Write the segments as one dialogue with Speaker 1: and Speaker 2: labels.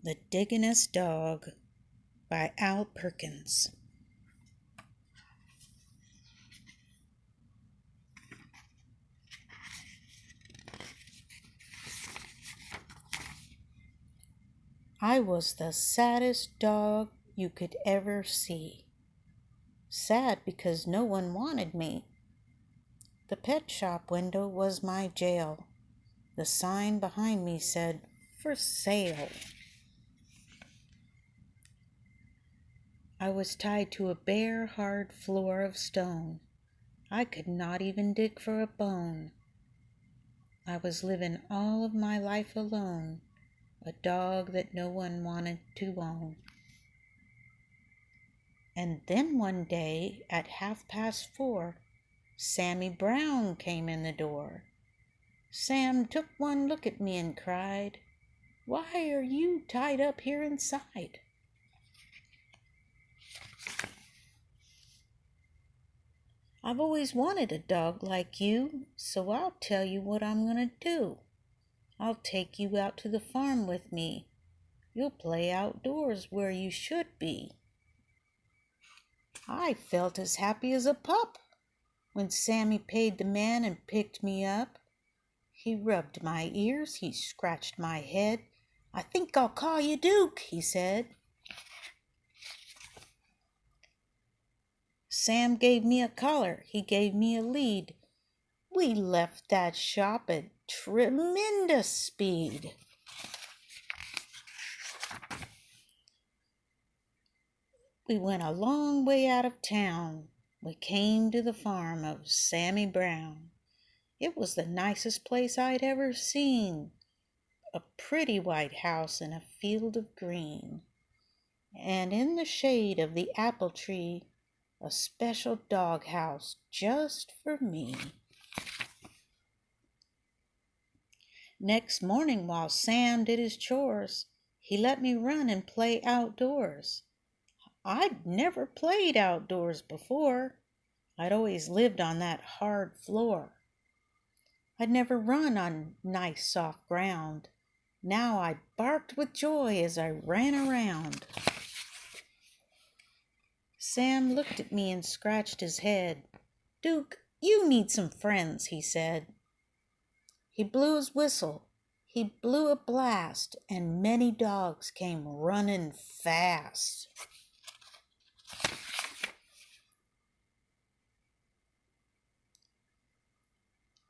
Speaker 1: The Digging-est Dog by Al Perkins. I was the saddest dog you could ever see. Sad because no one wanted me. The pet shop window was my jail. The sign behind me said, "For sale." I was tied to a bare, hard floor of stone. I could not even dig for a bone. I was living all of my life alone, a dog that no one wanted to own. And then one day at 4:30, Sammy Brown came in the door. Sam took one look at me and cried, "Why are you tied up here inside?" "I've always wanted a dog like you, so I'll tell you what I'm going to do. I'll take you out to the farm with me. You'll play outdoors where you should be." I felt as happy as a pup when Sammy paid the man and picked me up. He rubbed my ears, he scratched my head. "I think I'll call you Duke," he said. Sam gave me a collar, he gave me a lead. We left that shop at tremendous speed. We went a long way out of town. We came to the farm of Sammy Brown. It was the nicest place I'd ever seen. A pretty white house in a field of green. And in the shade of the apple tree, a special dog house just for me. Next morning, while Sam did his chores, he let me run and play outdoors. I'd never played outdoors before. I'd always lived on that hard floor. I'd never run on nice soft ground. Now I barked with joy as I ran around. Sam looked at me and scratched his head. "Duke, you need some friends," he said. He blew his whistle. He blew a blast, and many dogs came running fast.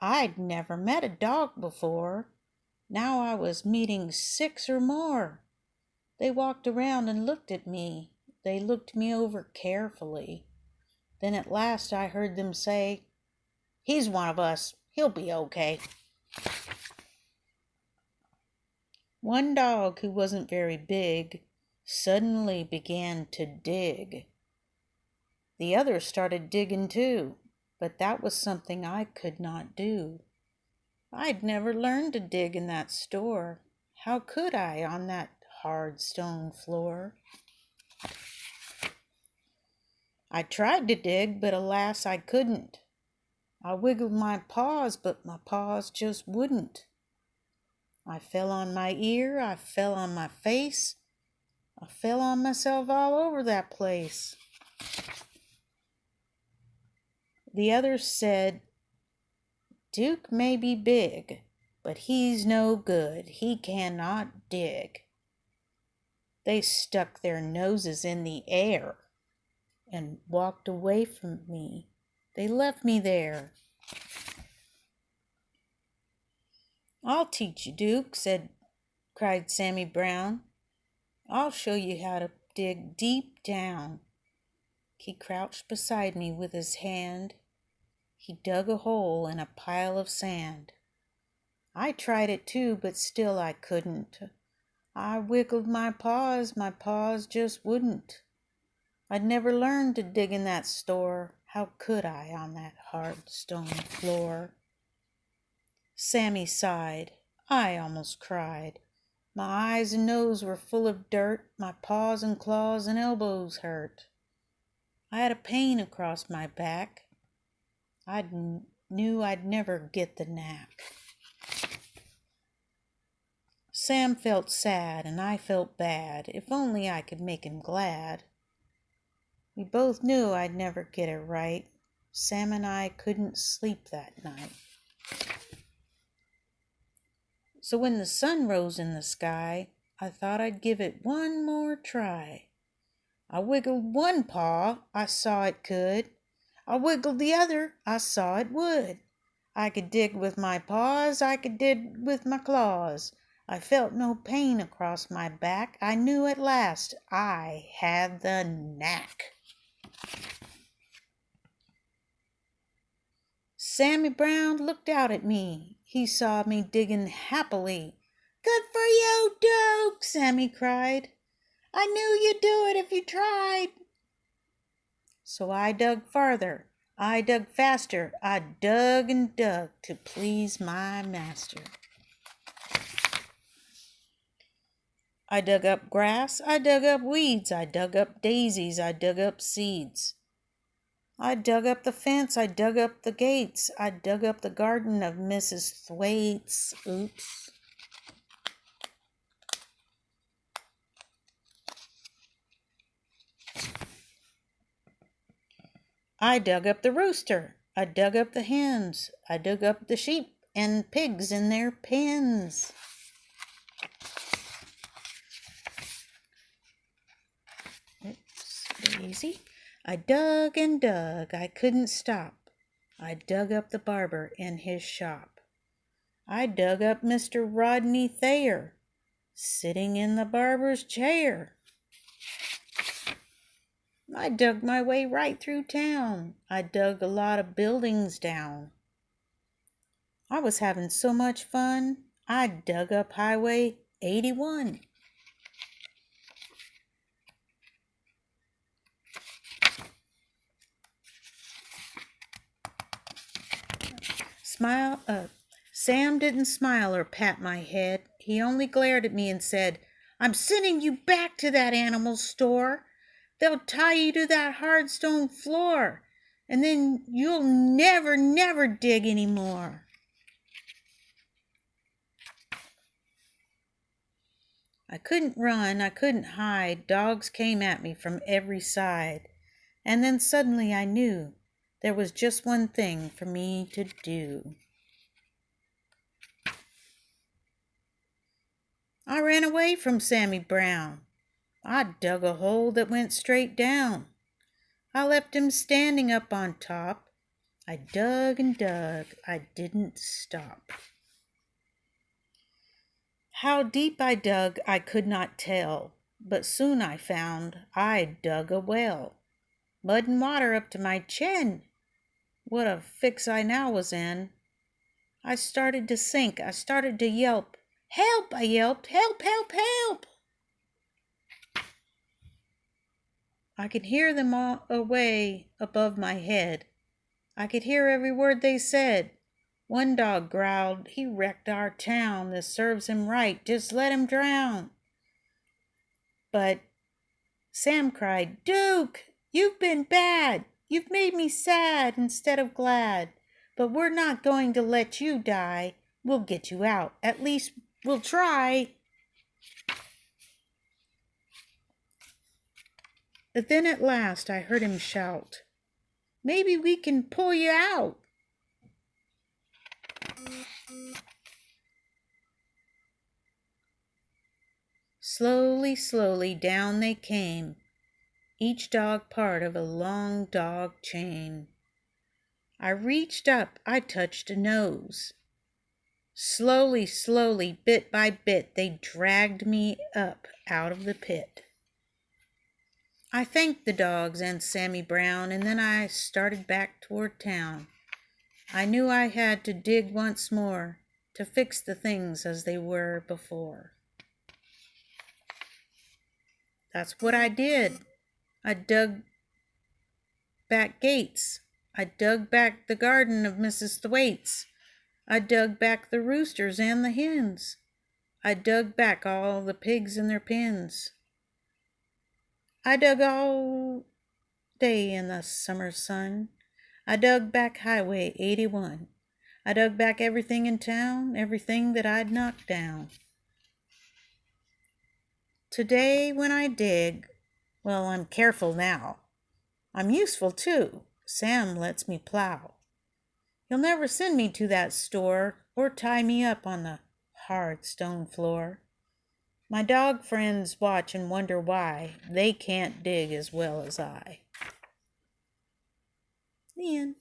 Speaker 1: I'd never met a dog before. Now I was meeting 6 or more. They walked around and looked at me. They looked me over carefully. Then at last I heard them say, "He's one of us. He'll be okay." One dog who wasn't very big suddenly began to dig. The others started digging too, but that was something I could not do. I'd never learned to dig in that store. How could I on that hard stone floor? I tried to dig, but alas, I couldn't. I wiggled my paws, but my paws just wouldn't. I fell on my ear, I fell on my face, I fell on myself all over that place. The others said, "Duke may be big, but he's no good. He cannot dig." They stuck their noses in the air and walked away from me. They left me there. "I'll teach you, Duke," cried Sammy Brown. "I'll show you how to dig deep down." He crouched beside me with his hand. He dug a hole in a pile of sand. I tried it too, but still I couldn't. I wiggled my paws just wouldn't. I'd never learned to dig in that store. How could I on that hard stone floor? Sammy sighed. I almost cried. My eyes and nose were full of dirt. My paws and claws and elbows hurt. I had a pain across my back. I knew I'd never get the knack. Sam felt sad and I felt bad. If only I could make him glad. We both knew I'd never get it right. Sam and I couldn't sleep that night. So when the sun rose in the sky, I thought I'd give it one more try. I wiggled one paw, I saw it could. I wiggled the other, I saw it would. I could dig with my paws, I could dig with my claws. I felt no pain across my back. I knew at last I had the knack. Sammy Brown looked out at me. He saw me digging happily. "Good for you, Duke!" Sammy cried. "I knew you'd do it if you tried." So I dug farther. I dug faster. I dug and dug to please my master. I dug up grass. I dug up weeds. I dug up daisies. I dug up seeds. I dug up the fence, I dug up the gates, I dug up the garden of Mrs. Thwaites. Oops. I dug up the rooster, I dug up the hens, I dug up the sheep and pigs in their pens. Oops, easy. I dug and dug, I couldn't stop. I dug up the barber in his shop. I dug up Mr. Rodney Thayer, sitting in the barber's chair. I dug my way right through town. I dug a lot of buildings down. I was having so much fun, I dug up Highway 81. Sam didn't smile or pat my head. He only glared at me and said, "I'm sending you back to that animal store. They'll tie you to that hard stone floor, and then you'll never, never dig anymore." I couldn't run, I couldn't hide. Dogs came at me from every side. And then suddenly I knew there was just one thing for me to do. I ran away from Sammy Brown. I dug a hole that went straight down. I left him standing up on top. I dug and dug, I didn't stop. How deep I dug I could not tell, but soon I found I dug a well. Mud and water up to my chin. What a fix I now was in. I started to sink, I started to yelp. "Help!" I yelped. "Help, help, help!" I could hear them all away above my head. I could hear every word they said. One dog growled, "He wrecked our town. This serves him right. Just let him drown." But Sam cried, "Duke, you've been bad. You've made me sad instead of glad. But we're not going to let you die. We'll get you out. At least we'll try." But then at last I heard him shout, "Maybe we can pull you out." Slowly, slowly down they came, each dog part of a long dog chain. I reached up, I touched a nose. Slowly, slowly, bit by bit, they dragged me up out of the pit. I thanked the dogs and Sammy Brown, and then I started back toward town. I knew I had to dig once more to fix the things as they were before. That's what I did. I dug back gates. I dug back the garden of Mrs. Thwaites. I dug back the roosters and the hens. I dug back all the pigs in their pens. I dug all day in the summer sun. I dug back Highway 81. I dug back everything in town, everything that I'd knocked down. Today when I dig, well, I'm careful now. I'm useful too. Sam lets me plow. He'll never send me to that store or tie me up on the hard stone floor. My dog friends watch and wonder why they can't dig as well as I. The end.